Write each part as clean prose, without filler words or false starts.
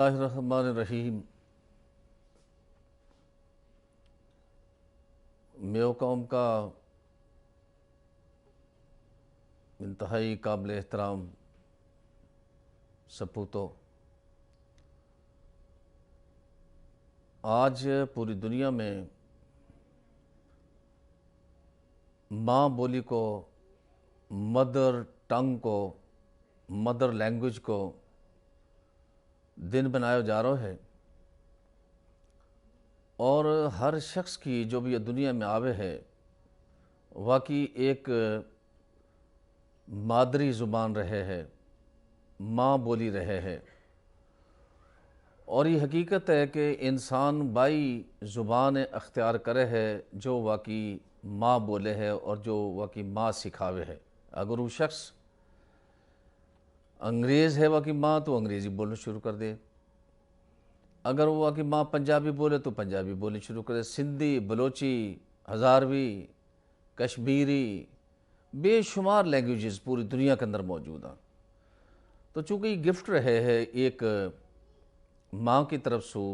اللہ الرحمن الرحیم۔ میو قوم کا انتہائی قابل احترام سپوتوں، آج پوری دنیا میں ماں بولی کو، مدر ٹنگ کو، مدر لینگویج کو دن بنایا جا رہا ہے، اور ہر شخص کی جو بھی یہ دنیا میں آوے ہے واقعی ایک مادری زبان رہے ہے، ماں بولی رہے ہے۔ اور یہ حقیقت ہے کہ انسان بائی زبان اختیار کرے ہے جو واقعی ماں بولے ہے اور جو واقعی ماں سکھاوے ہے۔ اگر وہ شخص انگریز ہے واقعی ماں تو انگریزی بولنا شروع کر دے، اگر وہ واقعی ماں پنجابی بولے تو پنجابی بولنا شروع کر دے، سندھی، بلوچی، ہزاروی، کشمیری، بے شمار لینگویجز پوری دنیا کے اندر موجود ہیں۔ تو چونکہ یہ گفٹ رہے ہے ایک ماں کی طرف سے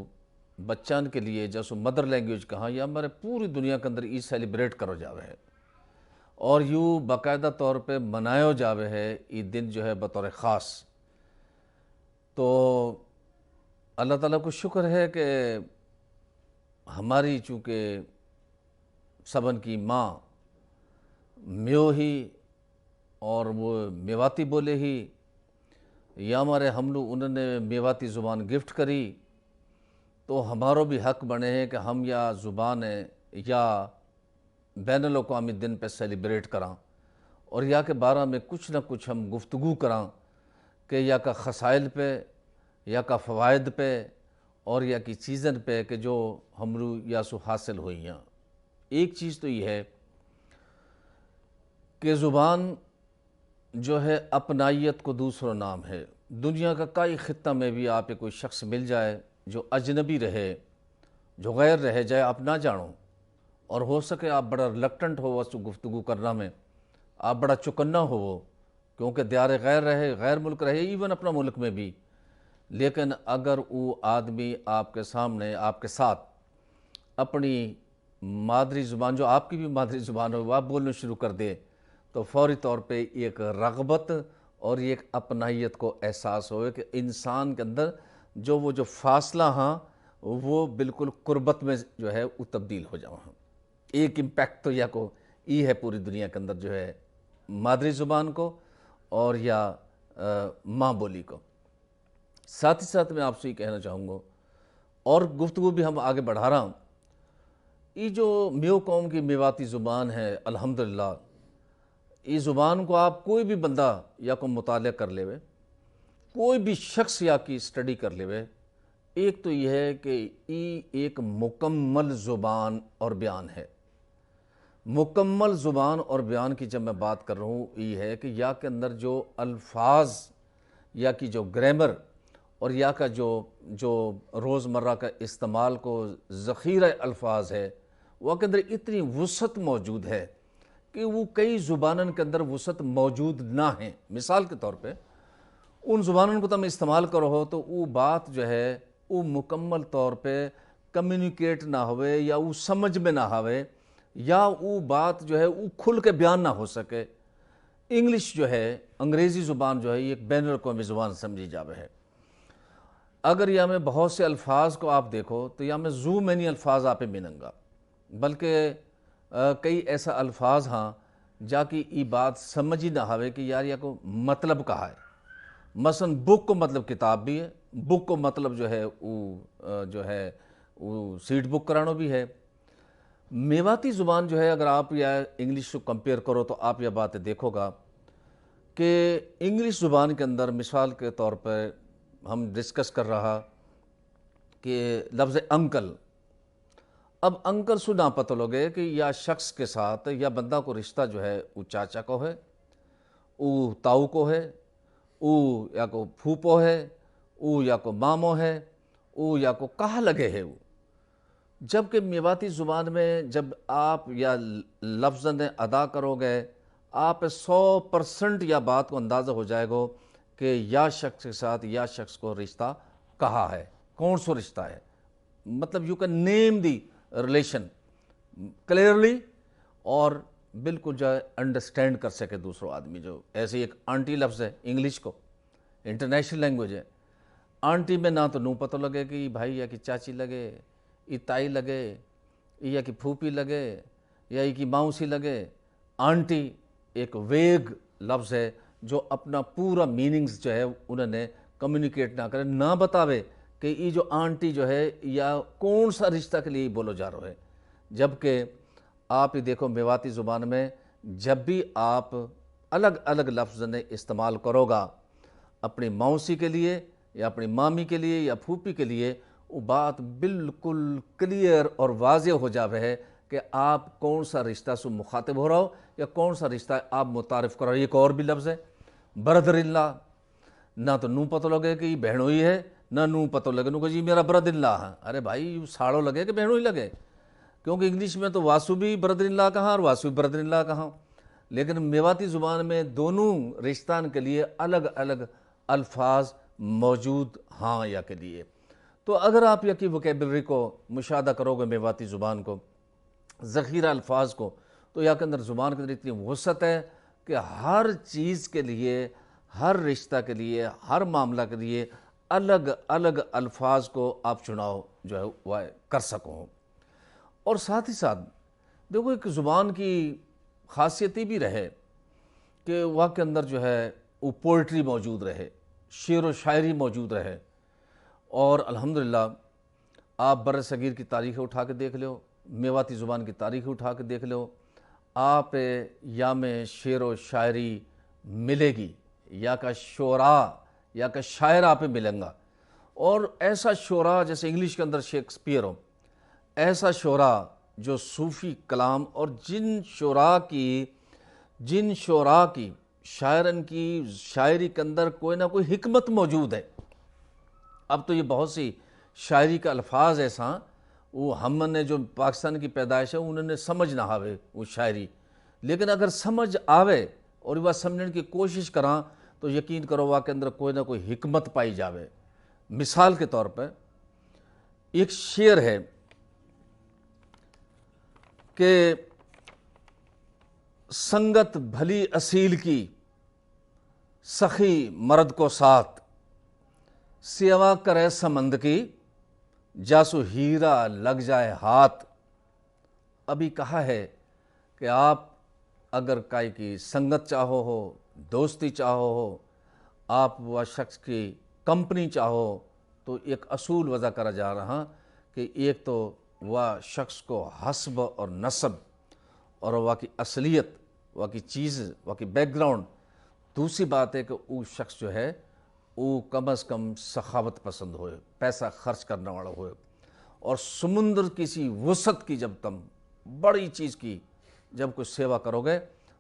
بچان کے لیے، جیسے مدر لینگویج کہاں، یا ہمارے پوری دنیا کے اندر یہ سیلیبریٹ کرو جاوے ہے اور یوں باقاعدہ طور پہ منایا جاوے ہے یہ دن جو ہے بطور خاص۔ تو اللہ تعالیٰ کو شکر ہے کہ ہماری چونکہ سبن کی ماں میو ہی اور وہ میواتی بولے ہی، یا ہمارے ہم لوگ انہوں نے میواتی زبان گفٹ کری، تو ہمارو بھی حق بنے ہیں کہ ہم یا زبان یا بین الاقوامی دن پہ سیلیبریٹ کراں، اور یا کے بارے میں کچھ نہ کچھ ہم گفتگو کراں کہ یا کا خسائل پہ، یا کا فوائد پہ، اور یا کی چیزن پہ کہ جو ہم لوگ یا سو حاصل ہوئی ہیں۔ ایک چیز تو یہ ہے کہ زبان جو ہے اپنائیت کو دوسرا نام ہے۔ دنیا کا کئی خطہ میں بھی آپ کوئی شخص مل جائے جو اجنبی رہے، جو غیر رہے جائے، آپ نہ جانو، اور ہو سکے آپ بڑا ریلکٹنٹ ہو اس گفتگو کرنا میں، آپ بڑا چکنا ہو وہ، کیونکہ دیار غیر رہے، غیر ملک رہے، ایون اپنا ملک میں بھی، لیکن اگر وہ آدمی آپ کے سامنے، آپ کے ساتھ اپنی مادری زبان جو آپ کی بھی مادری زبان ہو وہ آپ بولنا شروع کر دے، تو فوری طور پہ ایک رغبت اور ایک اپنائیت کو احساس ہوئے کہ انسان کے اندر جو فاصلہ ہاں وہ بالکل قربت میں جو ہے وہ تبدیل ہو جاؤں۔ ایک امپیکٹ تو یا کو یہ ہے پوری دنیا کے اندر جو ہے مادری زبان کو اور یا ماں بولی کو۔ ساتھ ہی ساتھ میں آپ سے یہ کہنا چاہوں گا، اور گفتگو بھی ہم آگے بڑھا رہا ہوں، یہ جو میو قوم کی میواتی زبان ہے الحمدللہ، اس زبان کو آپ کوئی بھی بندہ یا کو مطالعہ کر لے وے، کوئی بھی شخص یا کی اسٹڈی کر لے وے، ایک تو یہ ہے کہ یہ ایک مکمل زبان اور بیان ہے۔ مکمل زبان اور بیان کی جب میں بات کر رہا ہوں، یہ ہے کہ یا کے اندر جو الفاظ یا کی جو گرامر اور یا کا جو روزمرہ کا استعمال کو ذخیرہ الفاظ ہے، وہ کے اندر اتنی وسعت موجود ہے کہ وہ کئی زبانوں کے اندر وسعت موجود نہ ہیں۔ مثال کے طور پہ ان زبانوں کو تم استعمال کرو ہو تو وہ بات جو ہے وہ مکمل طور پہ کمیونیکیٹ نہ ہوئے، یا وہ سمجھ میں نہ ہوئے، یا وہ بات جو ہے وہ کھل کے بیان نہ ہو سکے۔ انگلش جو ہے، انگریزی زبان جو ہے، یہ ایک بین الاقوامی زبان سمجھی جاوے ہے۔ اگر یا میں بہت سے الفاظ کو آپ دیکھو تو یا میں زو مینی الفاظ آپ ملیں گا، بلکہ کئی ایسا الفاظ ہاں جا کی ای بات سمجھ ہی نہ ہوئے کہ یار یا کو مطلب کہا ہے۔ مثلا بک کو مطلب کتاب بھی ہے، بک کو مطلب جو ہے وہ سیٹ بک کرانو بھی ہے۔ میواتی زبان جو ہے اگر آپ یا انگلش سے کمپیئر کرو تو آپ یہ بات دیکھو گا کہ انگلش زبان کے اندر مثال کے طور پر ہم ڈسکس کر رہا کہ لفظ انکل، اب انکل سے نہ پتہ لوگے کہ یا شخص کے ساتھ یا بندہ کو رشتہ جو ہے وہ چاچا کو ہے، وہ تاؤ کو ہے، وہ یا کو پھوپو ہے، وہ یا کو مامو ہے، وہ یا کو کہا لگے ہے۔ وہ جبکہ میواتی زبان میں جب آپ یا لفظ ادا کرو گے، آپ 100% یا بات کو اندازہ ہو جائے گا کہ یا شخص کے ساتھ یا شخص کو رشتہ کہا ہے، کون سا رشتہ ہے، مطلب you can name the relation clearly اور بالکل جو ہے انڈرسٹینڈ کر سکے دوسروں آدمی. جو ایسے ایک آنٹی لفظ ہے انگلش کو انٹرنیشنل لینگویج ہے. آنٹی میں نہ تو نو پتہ لگے کہ بھائی یا کہ چاچی لگے، ای تائی لگے، یا کہ پھوپھی لگے، یا ای کی ماؤسی لگے. آنٹی ایک ویگ لفظ ہے جو اپنا پورا میننگز جو ہے انہوں نے کمیونیکیٹ نہ کرے، نہ بتاوے کہ یہ جو آنٹی جو ہے یا کون سا رشتہ کے لیے بولو جا رہا ہے. جبکہ آپ ہی دیکھو میواتی زبان میں جب بھی آپ الگ الگ لفظ نے استعمال کرو گا اپنی موسی کے لیے یا اپنی مامی کے لیے یا پھوپھی کے لیے، وہ بات بالکل کلیئر اور واضح ہو جاوے ہے کہ آپ کون سا رشتہ سے مخاطب ہو رہا ہو یا کون سا رشتہ آپ متعارف کرو. ایک اور بھی لفظ ہے برادر اللہ. نہ تو نو پتہ لگے کہ یہ بہنوں ہی ہے، نہ نو پتہ لگے نو کہ جی میرا برادر اللہ ہے. ارے بھائی ساڑوں لگے کہ بہنوں ہی لگے، کیونکہ انگلش میں تو واسو بھی برادر اللہ کہاں اور واسو بھی برادر اللہ کہاں، لیکن میواتی زبان میں دونوں رشتان کے لیے الگ الگ الفاظ موجود ہاں یا کے لیے. تو اگر آپ یا کی وکیبلری کو مشاہدہ کرو گے میواتی زبان کو، ذخیرہ الفاظ کو، تو یا کے اندر زبان کے اندر اتنی وسعت ہے کہ ہر چیز کے لیے، ہر رشتہ کے لیے، ہر معاملہ کے لیے الگ الگ الفاظ کو آپ چناؤ جو ہے وہ کر سکو. اور ساتھ ہی ساتھ دیکھو ایک زبان کی خاصیت یہ بھی رہے کہ وہاں کے اندر جو ہے وہ پوئٹری موجود رہے، شعر و شاعری موجود رہے. اور الحمدللہ آپ بر صغیر کی تاریخ اٹھا کے دیکھ لو، میواتی زبان کی تاریخ اٹھا کے دیکھ لو، آپ یا میں شعر و شاعری ملے گی، یا کا شعراء یا کا شاعر آپ ملیں گا. اور ایسا شعراء جیسے انگلش کے اندر شیکسپیئر ہو، ایسا شعراء جو صوفی کلام اور جن شعراء کی شاعرن کی شاعری کے اندر کوئی نہ کوئی حکمت موجود ہے. اب تو یہ بہت سی شاعری کا الفاظ ایسا وہ ہم نے جو پاکستان کی پیدائش ہے انہوں نے سمجھ نہ آوے وہ شاعری، لیکن اگر سمجھ آوے اور وہ سمجھنے کی کوشش کراں تو یقین کرو وہ کے اندر کوئی نہ کوئی حکمت پائی جاوے. مثال کے طور پہ ایک شعر ہے کہ سنگت بھلی اصیل کی سخی مرد کو ساتھ، سیوا کرے سمند کی جاسو ہیرا لگ جائے ہاتھ. ابھی کہا ہے کہ آپ اگر کائی کی سنگت چاہو ہو، دوستی چاہو ہو، آپ وہ شخص کی کمپنی چاہو، تو ایک اصول وضع کرا جا رہا کہ ایک تو وہ شخص کو حسب اور نسب اور وہ کی اصلیت، وہ کی چیز، وہ کی بیک گراؤنڈ. دوسری بات ہے کہ وہ شخص جو ہے وہ کم از کم سخاوت پسند ہوئے، پیسہ خرچ کرنے والا ہوئے. اور سمندر کسی وسعت کی جب تم بڑی چیز کی جب کوئی سیوا کرو گے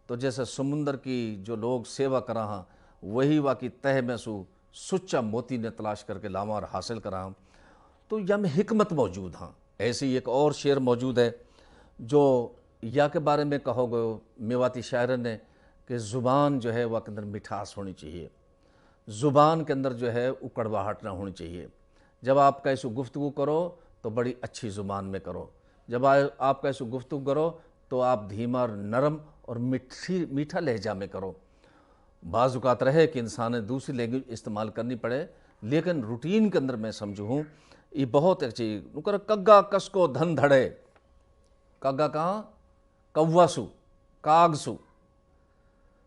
تو جیسے سمندر کی جو لوگ سیوا کرا ہاں وہی واقعی تہ میں سو سچا موتی نے تلاش کر کے لاما اور حاصل کرا ہاں. تو یا میں حکمت موجود ہاں. ایسی ایک اور شعر موجود ہے جو یا کے بارے میں کہو گے میواتی شاعر نے کہ زبان جو ہے وہ کے اندر مٹھاس ہونی چاہیے، زبان کے اندر جو ہے وہ کڑواہٹ نہ ہونی چاہیے. جب آپ کیسے گفتگو کرو تو بڑی اچھی زبان میں کرو، جب آپ کیسے گفتگو کرو تو آپ دھیما اور نرم اور میٹھا لہجہ میں کرو. بعض اوقات رہے کہ انسان نے دوسری لینگویج استعمال کرنی پڑے، لیکن روٹین کے اندر میں سمجھوں ہوں یہ بہت اچھی. کگا کس کو دھن دھڑے، کگا کہاں؟ کوا سو، کاگ سو.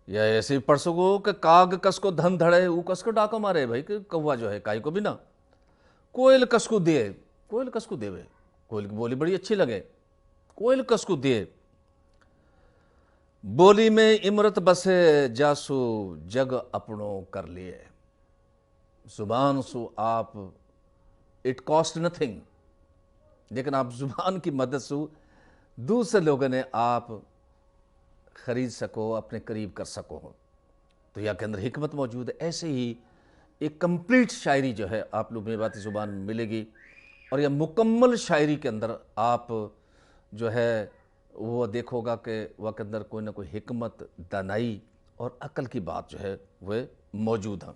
یا ایسے ہی پڑھ سکو کہ کاگ کس کو دھن دھڑے، وہ کس کو ڈاکہ مارے بھائی کہ کوا جو ہے کائی کو بھی نہ. کوئل کس کو دے، کوئل کس کو دے بھائی، کوئل کی بولی بڑی اچھی لگے، کوئل کس کو دے. بولی میں امرت بسے جاسو جگ اپنوں کر لیے. زبان سو آپ اٹ کاسٹ نتھنگ، لیکن آپ زبان کی مدد سے دوسرے لوگوں نے آپ خرید سکو، اپنے قریب کر سکو. تو یا کے اندر حکمت موجود ہے. ایسے ہی ایک کمپلیٹ شاعری جو ہے آپ لوگ میواتی زبان میں ملے گی، اور یہ مکمل شاعری کے اندر آپ جو ہے وہ دیکھو گا کہ وہ کے اندر کوئی نہ کوئی حکمت، دانائی اور عقل کی بات جو ہے وہ موجود ہے.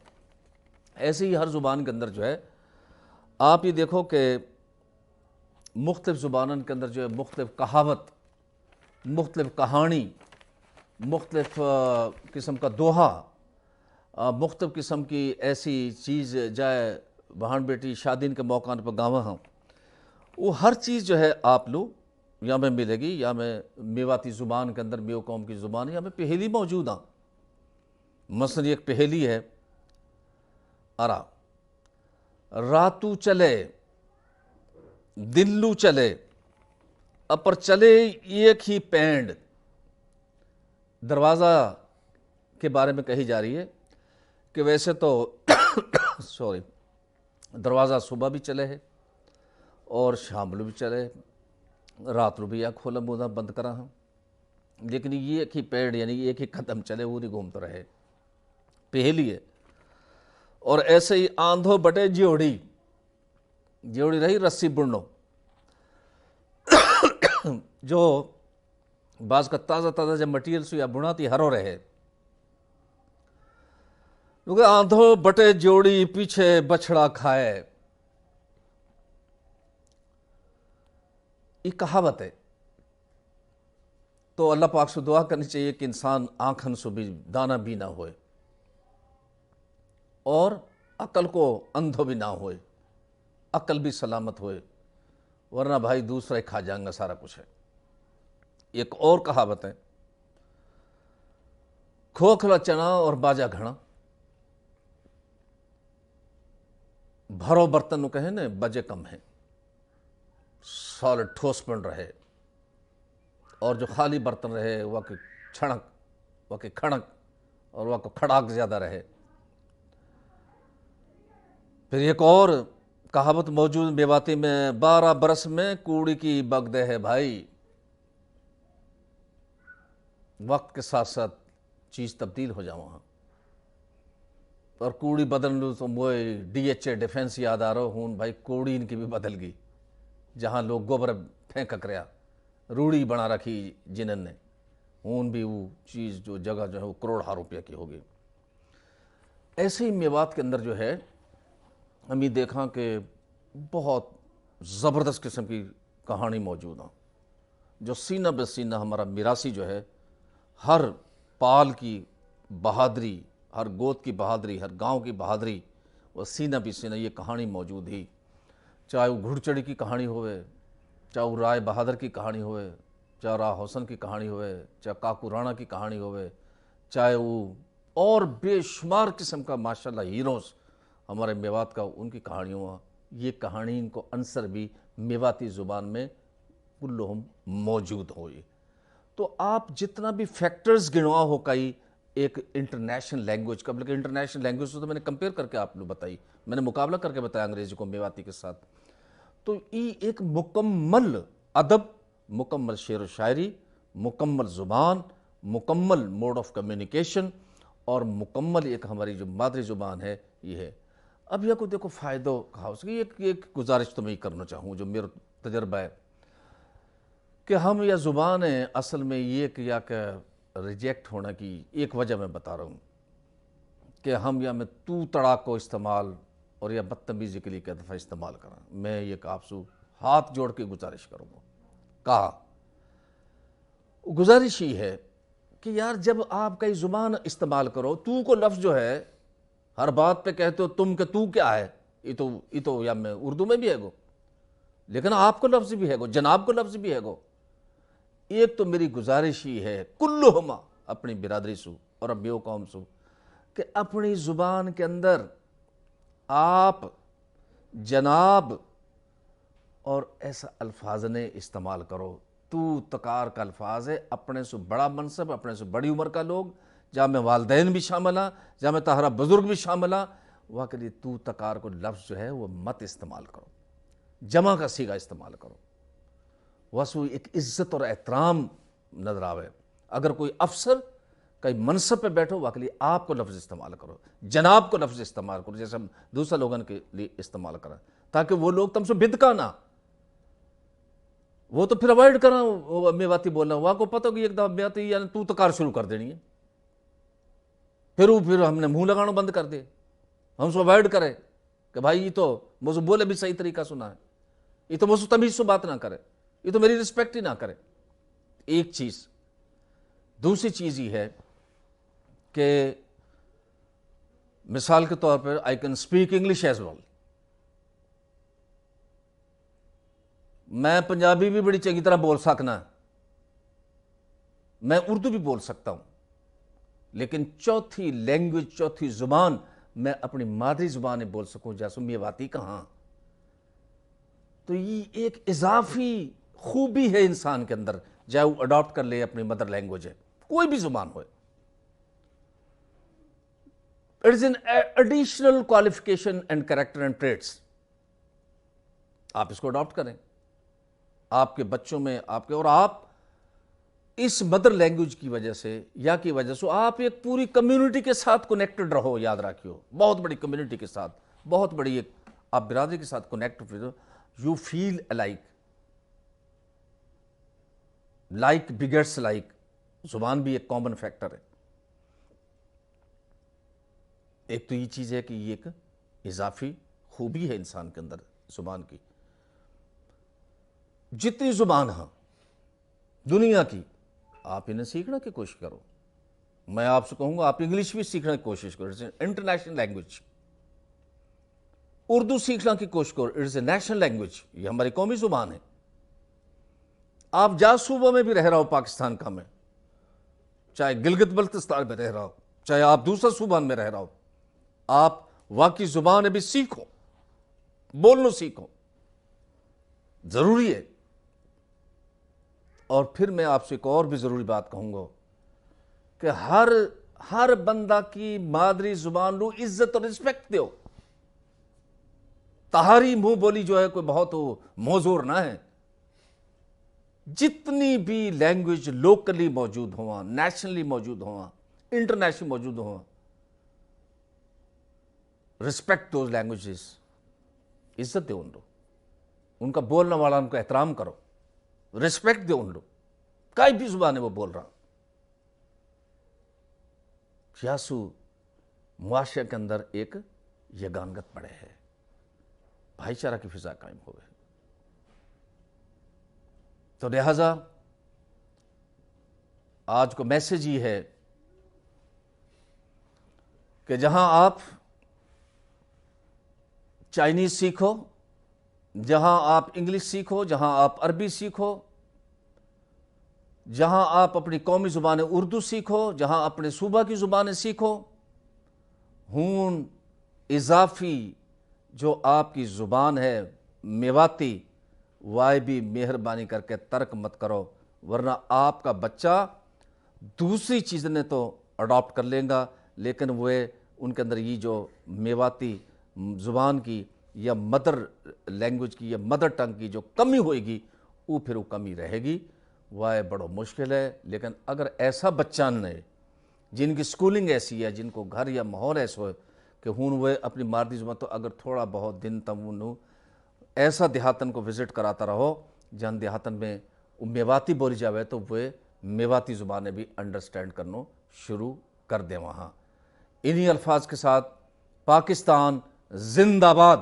ایسے ہی ہر زبان کے اندر جو ہے آپ یہ دیکھو کہ مختلف زبانوں کے اندر جو ہے مختلف کہاوت، مختلف کہانی، مختلف قسم کا دوہا، مختلف قسم کی ایسی چیز جائے بہن بیٹی شادین کے موقع پر گاواں ہوں، وہ ہر چیز جو ہے آپ لو یا میں ملے گی، یا میں میواتی زبان کے اندر میو قوم کی زبان یا میں پہیلی موجود ہاں۔ مثلا ایک پہیلی ہے، ارا راتو چلے دلو چلے اپر چلے ایک ہی پینڈ۔ دروازہ کے بارے میں کہی جا رہی ہے کہ ویسے تو سوری دروازہ صبح بھی چلے ہے اور شام لو بھی چلے، رات لو بھی یا کھولا مودا بند کرا ہوں، لیکن یہ ایک ہی پیڑ یعنی ایک ہی قدم چلے وہ نہیں گھومتا رہے، پہلی ہے۔ اور ایسے ہی آندھو بٹے جیوڑی رہی رسی بڑنو، جو بعض کا تازہ تازہ جب مٹیریل سے یا بناتی ہرو رہے، کیونکہ آندھو بٹے جوڑی پیچھے بچڑا کھائے، یہ کہاوت ہے۔ تو اللہ پاک سے دعا کرنی چاہیے کہ انسان آنکھن سے بھی دانا بھی نہ ہوئے اور عقل کو اندھو بھی نہ ہوئے، عقل بھی سلامت ہوئے، ورنہ بھائی دوسرا ہی کھا جائیں گا سارا کچھ ہے۔ ایک اور کہاوت ہے، کھوکھلا چنا اور باجا گھڑا، بھرو برتن نو کہیں نا بجے کم ہے، سالڈ ٹھوس پن رہے، اور جو خالی برتن رہے وہ کہ چھڑک، وہ کہ کھڑک، اور وہ کو کھڑاک زیادہ رہے۔ پھر ایک اور کہاوت موجود میواتی میں، 12 برس میں کوڑی کی بگدے ہے بھائی۔ وقت کے ساتھ ساتھ چیز تبدیل ہو جاؤں ہاں، اور کوڑی بدل لوں تو موئے ڈی ایچ اے ڈیفینس یاد آ رہا ہوں بھائی، کوڑی ان کی بھی بدل گئی، جہاں لوگ گوبر پھینک کریا روڑی بنا رکھی جنن نے، ہون بھی وہ چیز جو جگہ جو ہے وہ کروڑ روپیہ کی ہوگی۔ ایسے ہی میوات کے اندر جو ہے ہم یہ دیکھا کہ بہت زبردست قسم کی کہانی موجود ہیں، جو سینہ بہ سینہ ہمارا میراثی جو ہے، ہر پال کی بہادری، ہر گوت کی بہادری، ہر گاؤں کی بہادری، وہ سینہ بہ سینہ یہ کہانی موجود ہی، چاہے وہ گھڑ چڑھی کی کہانی ہوئے، چاہے وہ رائے بہادر کی کہانی ہوئے، چاہے راہ حسن کی کہانی ہوئے، چاہے کاکو رانا کی کہانی ہوئے، چاہے وہ اور بے شمار قسم کا ماشاءاللہ ہیروز ہمارے میوات کا ان کی کہانیوں ہوا، یہ کہانی ان کو عنصر بھی میواتی زبان میں کلہم موجود ہوئی۔ تو آپ جتنا بھی فیکٹرز گنوا ہو کئی ایک انٹرنیشنل لینگویج کا، بلکہ انٹرنیشنل لینگویج سے تو میں نے کمپیئر کر کے آپ نے بتائی، میں نے مقابلہ کر کے بتایا انگریزی کو میواتی کے ساتھ، تو یہ ایک مکمل ادب، مکمل شعر و شاعری، مکمل زبان، مکمل موڈ آف کمیونیکیشن، اور مکمل ایک ہماری جو مادری زبان ہے یہ ہے۔ اب یہ کو دیکھو فائدہ کہا اس کی، ایک گزارش تو میں یہ کرنا چاہوں جو میرا تجربہ ہے کہ ہم یا زبانیں اصل میں یہ کہ یا کہ ریجیکٹ ہونا کی ایک وجہ میں بتا رہا ہوں کہ ہم یا میں تو تڑاک کو استعمال اور یا بدتمیزی کے لیے کئی دفعہ استعمال کریں۔ میں یہ کہ آپ سے ہاتھ جوڑ کے گزارش کروں گا، کہا گزارش ہی ہے کہ یار جب آپ کئی زبان استعمال کرو، تو کو لفظ جو ہے ہر بات پہ کہتے ہو تم کہ تو کیا ہے، یہ تو یا میں اردو میں بھی ہے گو، لیکن آپ کو لفظ بھی ہے گو، جناب کو لفظ بھی ہے گو۔ ایک تو میری گزارش ہی ہے کلہما اپنی برادری سو اور ابیو قوم سو کہ اپنی زبان کے اندر آپ، جناب اور ایسا الفاظ نے استعمال کرو۔ تو تکار کا الفاظ ہے اپنے سے بڑا منصب، اپنے سے بڑی عمر کا لوگ، جہاں میں والدین بھی شامل ہیں، جہاں میں تہرا بزرگ بھی شامل ہیں، وہاں کے لیے تو تکار کو لفظ جو ہے وہ مت استعمال کرو، جمع کا صیغہ استعمال کرو۔ واسو ایک عزت اور احترام نظر آوے۔ اگر کوئی افسر کئی منصب پہ بیٹھو وہاں کے لیے آپ کو لفظ استعمال کرو، جناب کو لفظ استعمال کرو، جیسے ہم دوسرے لوگوں کے لیے استعمال کریں، تاکہ وہ لوگ تم سے بدکا نہ، وہ تو پھر اوائڈ کرنا میواتی بولنا، وہاں کو پتہ کہ ایک دفعہ میواتی یعنی تو تکار شروع کر دینی ہے، پھر ہم نے منہ لگانا بند کر دے، ہم سے اوائڈ کرے کہ بھائی یہ تو موضوع بولے بھی صحیح طریقہ سنا ہے، یہ تو موضوع تمیز سے بات نہ کرے، یہ تو میری رسپیکٹ ہی نہ کرے. ایک چیز. دوسری چیز یہ ہے کہ مثال کے طور پر I can speak English as well. میں پنجابی بھی بڑی چنگی طرح بول سکنا، میں اردو بھی بول سکتا ہوں، لیکن چوتھی لینگویج، چوتھی زبان میں اپنی مادری زبان میں بول سکوں جیسے میواتی کہاں. تو یہ ایک اضافی خوبی ہے انسان کے اندر، چاہے وہ اڈاپٹ کر لے اپنی مدر لینگویج ہے، کوئی بھی زبان ہوئے. It is an additional qualification and character and traits. آپ اس کو اڈاپٹ کریں آپ کے بچوں میں، آپ کے، اور آپ اس مدر لینگویج کی وجہ سے یا کی وجہ سے آپ ایک پوری کمیونٹی کے ساتھ کنیکٹڈ رہو. یاد رکھیو، بہت بڑی کمیونٹی کے ساتھ، بہت بڑی ایک آپ برادری کے ساتھ کنیکٹ ہو. You feel like Bill Gates like. زبان بھی ایک کامن فیکٹر ہے. ایک تو یہ چیز ہے کہ یہ ایک اضافی خوبی ہے انسان کے اندر زبان کی. جتنی زبان ہاں دنیا کی، آپ انہیں سیکھنے کی کوشش کرو. میں آپ سے کہوں گا آپ انگلش بھی سیکھنے کی کوشش کرو، انٹرنیشنل لینگویج. اردو سیکھنے کی کوشش کرو، اٹس اے نیشنل لینگویج، یہ ہماری قومی زبان ہے. آپ جا صوبہ میں بھی رہ رہا ہو پاکستان کا، میں چاہے گلگت بلتستان میں رہ رہا ہو، چاہے آپ دوسرا صوبہ میں رہ رہا ہو، آپ واقعی زبان بھی سیکھو، بولنا سیکھو، ضروری ہے. اور پھر میں آپ سے ایک اور بھی ضروری بات کہوں گا کہ ہر بندہ کی مادری زبان نو عزت اور رسپیکٹ دیو. تہاری منہ بولی جو ہے کوئی بہت موزور نہ ہے. جتنی بھی لینگویج لوکلی موجود ہوا، نیشنلی موجود ہوا، انٹرنیشنل موجود ہوا، رسپیکٹ دوز لینگویجز. عزت دے ان کا بولنے والا ان کو احترام کرو، رسپیکٹ دے ان لوگ. کوئی بھی زبان ہے وہ بول رہا، یاسو معاشرے کے اندر ایک یگانگت پڑے ہے، بھائی چارہ کی فضا قائم ہوئے. تو لہذا آج کو میسج یہ ہے کہ جہاں آپ چائنیز سیکھو، جہاں آپ انگلش سیکھو، جہاں آپ عربی سیکھو، جہاں آپ اپنی قومی زبان اردو سیکھو، جہاں اپنے صوبہ کی زبانیں سیکھو، ہون اضافی جو آپ کی زبان ہے میواتی، وائے بھی مہربانی کر کے ترک مت کرو، ورنہ آپ کا بچہ دوسری چیزیں تو اڈاپٹ کر لیں گا، لیکن وہ ان کے اندر یہ جو میواتی زبان کی یا مدر لینگویج کی یا مدر ٹنگ کی جو کمی ہوئے گی، وہ پھر وہ کمی رہے گی. وہ بڑا مشکل ہے. لیکن اگر ایسا بچہ نے جن کی سکولنگ ایسی ہے، جن کو گھر یا ماحول ایسا ہو کہ ہون وہ اپنی مادری زبان، تو اگر تھوڑا بہت دن تم انہوں ایسا دیہاتن کو وزٹ کراتا رہو جہاں دیہاتن میں میواتی بولی جاوے، تو وہ میواتی زبانیں بھی انڈرسٹینڈ کرنا شروع کر دیں وہاں. انہی الفاظ کے ساتھ پاکستان زندہ باد.